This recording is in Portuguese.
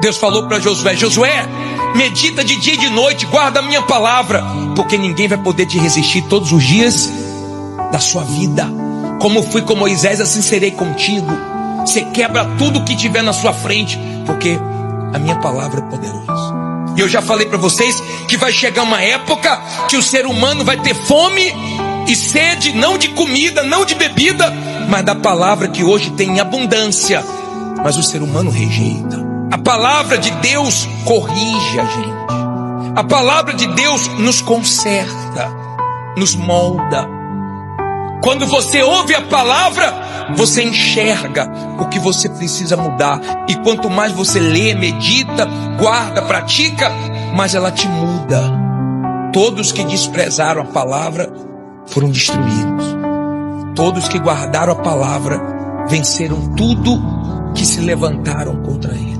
Deus falou para Josué: Josué, medita de dia e de noite, guarda a minha palavra, porque ninguém vai poder te resistir todos os dias da sua vida. Como fui com Moisés, assim serei contigo. Você quebra tudo que tiver na sua frente, porque a minha palavra é poderosa. E eu já falei para vocês que vai chegar uma época que o ser humano vai ter fome e sede, não de comida, não de bebida, mas da palavra que hoje tem em abundância. Mas o ser humano rejeita. A palavra de Deus corrige a gente. A palavra de Deus nos conserta, nos molda. Quando você ouve a palavra, você enxerga o que você precisa mudar. E quanto mais você lê, medita, guarda, pratica, mais ela te muda. Todos que desprezaram a palavra foram destruídos. Todos que guardaram a palavra venceram tudo que se levantaram contra ele.